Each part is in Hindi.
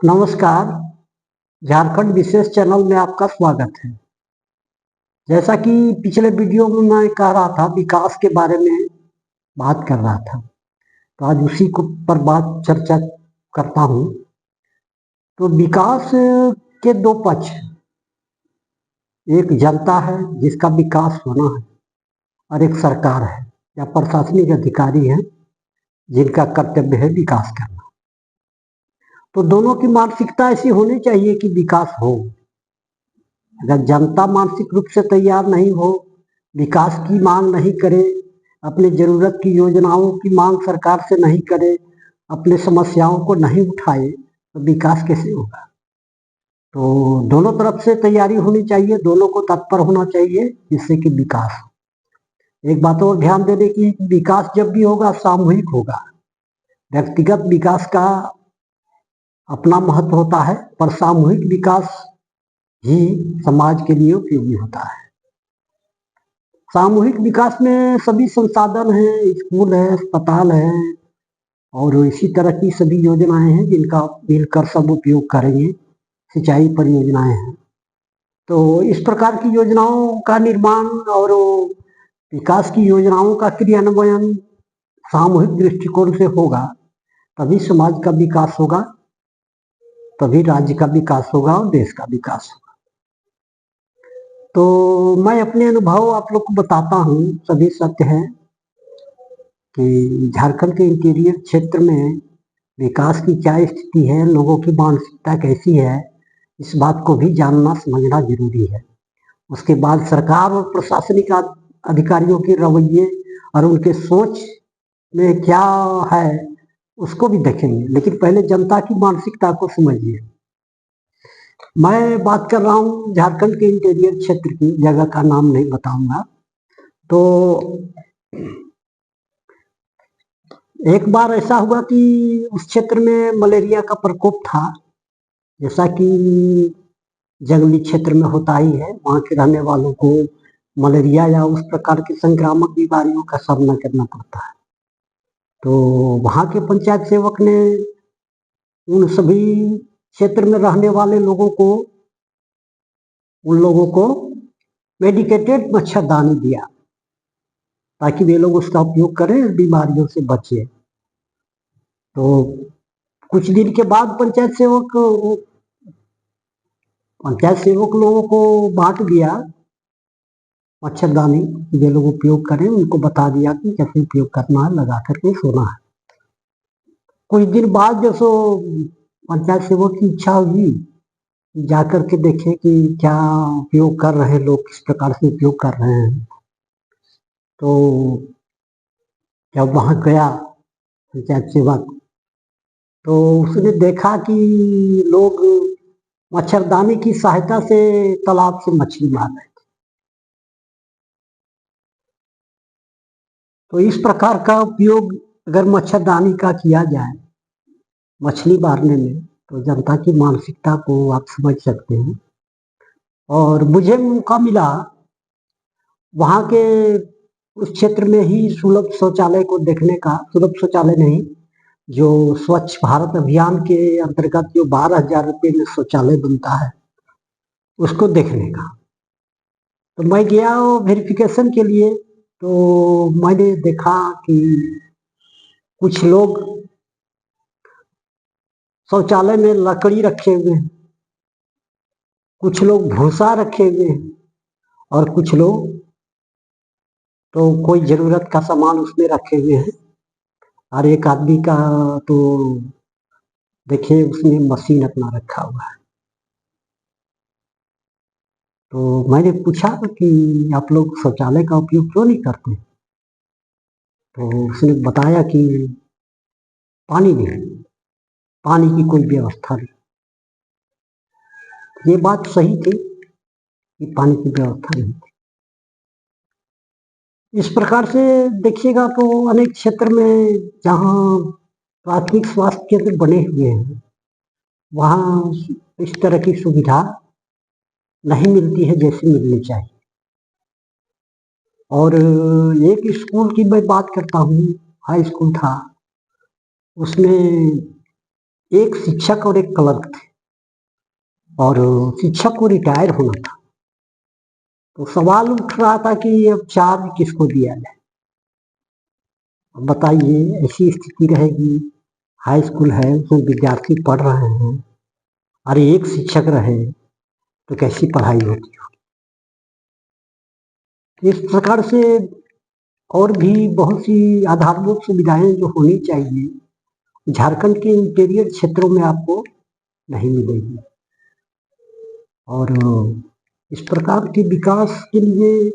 नमस्कार, झारखंड विशेष चैनल में आपका स्वागत है। जैसा कि पिछले वीडियो में मैं कह रहा था, विकास के बारे में बात कर रहा था, तो आज उसी को पर बात चर्चा करता हूँ। तो विकास के दो पक्ष, एक जनता है जिसका विकास होना है और एक सरकार है या प्रशासनिक अधिकारी है जिनका कर्तव्य है विकास करना। तो दोनों की मानसिकता ऐसी होनी चाहिए कि विकास हो। अगर जनता मानसिक रूप से तैयार नहीं हो, विकास की मांग नहीं करे, अपने जरूरत की योजनाओं की मांग सरकार से नहीं करे, अपने समस्याओं को नहीं उठाए, तो विकास कैसे होगा। तो दोनों तरफ से तैयारी होनी चाहिए, दोनों को तत्पर होना चाहिए जिससे कि विकास हो। एक बात और ध्यान देने की, विकास जब भी होगा सामूहिक होगा। व्यक्तिगत विकास का अपना महत्व होता है, पर सामूहिक विकास ही समाज के लिए उपयोगी होता है। सामूहिक विकास में सभी संसाधन हैं, स्कूल है, अस्पताल है और इसी तरह की सभी योजनाएं हैं जिनका मिलकर सब उपयोग करेंगे। सिंचाई परियोजनाएं हैं, तो इस प्रकार की योजनाओं का निर्माण और विकास की योजनाओं का क्रियान्वयन सामूहिक दृष्टिकोण से होगा, तभी समाज का विकास होगा, तभी राज्य का विकास होगा और देश का विकास होगा। तो मैं अपने अनुभव आप लोग को बताता हूँ। सभी सत्य है कि झारखंड के इंटीरियर क्षेत्र में विकास की क्या स्थिति है, लोगों की मानसिकता कैसी है, इस बात को भी जानना समझना जरूरी है। उसके बाद सरकार और प्रशासनिक अधिकारियों के रवैये और उनके सोच में क्या है उसको भी देखेंगे, लेकिन पहले जनता की मानसिकता को समझिए। मैं बात कर रहा हूँ झारखंड के इंटीरियर क्षेत्र की, जगह का नाम नहीं बताऊंगा। तो एक बार ऐसा हुआ कि उस क्षेत्र में मलेरिया का प्रकोप था, जैसा कि जंगली क्षेत्र में होता ही है। वहाँ के रहने वालों को मलेरिया या उस प्रकार की संक्रामक बीमारियों का सामना करना पड़ता है। तो वहाँ के पंचायत सेवक ने उन सभी क्षेत्र में रहने वाले लोगों को, उन लोगों को मेडिकेटेड मच्छरदानी दिया ताकि वे लोग उसका उपयोग करें, बीमारियों से बचे। तो कुछ दिन के बाद पंचायत सेवक लोगों को बांट दिया मच्छरदानी, वे लोग उपयोग करें, उनको बता दिया कि कैसे उपयोग करना है, लगा करके सोना है। कुछ दिन बाद जो सो पंचायत सेवक की इच्छा हुई जाकर के देखे कि क्या उपयोग कर रहे लोग, किस प्रकार से उपयोग कर रहे हैं। तो जब वहां गया पंचायत सेवक, तो उसने देखा कि लोग मच्छरदानी की सहायता से तालाब से मछली मार रहे थे। तो इस प्रकार का उपयोग अगर मच्छरदानी का किया जाए मछली मारने में, तो जनता की मानसिकता को आप समझ सकते हैं। और मुझे मौका मिला वहाँ के उस क्षेत्र में ही सुलभ शौचालय को देखने का। सुलभ शौचालय नहीं, जो स्वच्छ भारत अभियान के अंतर्गत जो 12,000 रुपये में शौचालय बनता है, उसको देखने का। तो मैं गया वेरिफिकेशन के लिए। तो मैंने देखा कि कुछ लोग शौचालय में लकड़ी रखे हुए हैं, कुछ लोग भूसा रखे हुए हैं और कुछ लोग तो कोई जरूरत का सामान उसमें रखे हुए हैं। और एक आदमी का तो देखिए उसने मशीन अपना रखा हुआ है। तो मैंने पूछा कि आप लोग शौचालय का उपयोग क्यों नहीं करते? तो उसने बताया कि पानी नहीं, पानी की कोई व्यवस्था नहीं। ये बात सही थी कि पानी की व्यवस्था नहीं थी। इस प्रकार से देखिएगा तो अनेक क्षेत्र में जहाँ प्राथमिक स्वास्थ्य केंद्र बने हुए हैं, वहाँ इस तरह की सुविधा नहीं मिलती है जैसी मिलनी चाहिए। और एक स्कूल की मैं बात करता हूँ, हाई स्कूल था, उसमें एक शिक्षक और एक क्लर्क थे, और शिक्षक को रिटायर होना था। तो सवाल उठ रहा था कि अब चार्ज किसको दिया जाए। अब बताइए, ऐसी स्थिति रहेगी, हाई स्कूल है, उसमें विद्यार्थी पढ़ रहे हैं, और एक शिक्षक रहे तो कैसी पढ़ाई होती हो। इस प्रकार से और भी बहुत सी आधारभूत सुविधाएं जो होनी चाहिए झारखंड के इंटीरियर क्षेत्रों में आपको नहीं मिलेगी। और इस प्रकार के विकास के लिए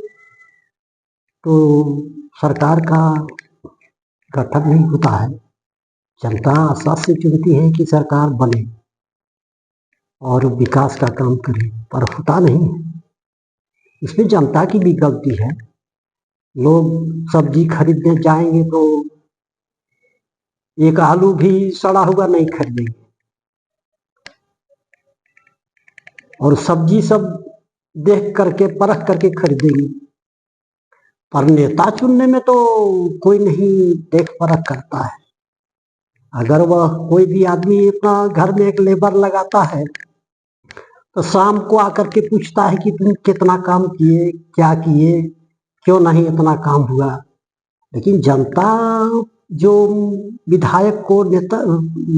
तो सरकार का गठन नहीं होता है। जनता आशा से चुनती है कि सरकार बने और विकास का काम करे, पर होता नहीं है। इसमें जनता की भी गलती है। लोग सब्जी खरीदने जाएंगे तो एक आलू भी सड़ा हुआ नहीं खरीदेंगे, और सब्जी सब देख करके परख करके खरीदेंगे। पर नेता चुनने में तो कोई नहीं देख परख करता है। अगर वह कोई भी आदमी अपना घर में एक लेबर लगाता है तो शाम को आकर के पूछता है कि तुम कितना काम किए, क्या किए, क्यों नहीं इतना काम हुआ। लेकिन जनता जो विधायक को, नेता,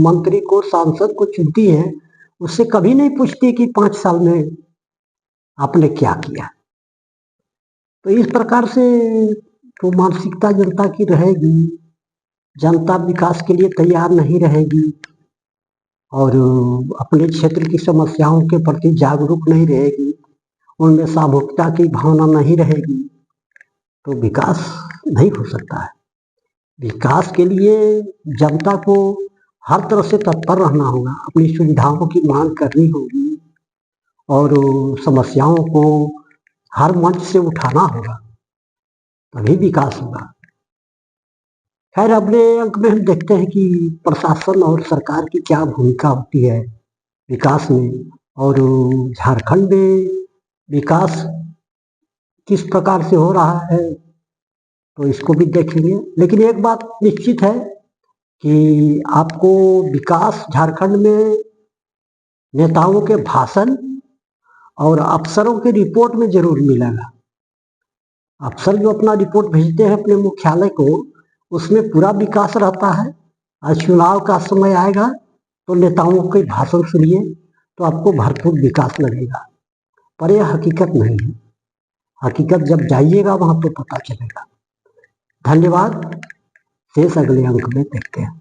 मंत्री को, सांसद को चुनती है, उससे कभी नहीं पूछती कि 5 साल में आपने क्या किया। तो इस प्रकार से तो मानसिकता जनता की रहेगी। जनता विकास के लिए तैयार नहीं रहेगी और अपने क्षेत्र की समस्याओं के प्रति जागरूक नहीं रहेगी, उनमें सामूहिकता की भावना नहीं रहेगी, तो विकास नहीं हो सकता है। विकास के लिए जनता को हर तरह से तत्पर रहना होगा, अपनी सुविधाओं की मांग करनी होगी और समस्याओं को हर मंच से उठाना होगा, तभी विकास होगा। खैर, अगले अंक में हम देखते हैं कि प्रशासन और सरकार की क्या भूमिका होती है विकास में, और झारखंड में विकास किस प्रकार से हो रहा है, तो इसको भी देखेंगे। लेकिन एक बात निश्चित है कि आपको विकास झारखंड में नेताओं के भाषण और अफसरों के रिपोर्ट में जरूर मिलेगा। अफसर जो अपना रिपोर्ट भेजते हैं अपने मुख्यालय को, उसमें पूरा विकास रहता है। और चुनाव का समय आएगा तो नेताओं के भाषण सुनिए तो आपको भरपूर विकास लगेगा, पर यह हकीकत नहीं है। हकीकत जब जाइएगा वहां तो पता चलेगा। धन्यवाद। शेष अगले अंक में देखते हैं।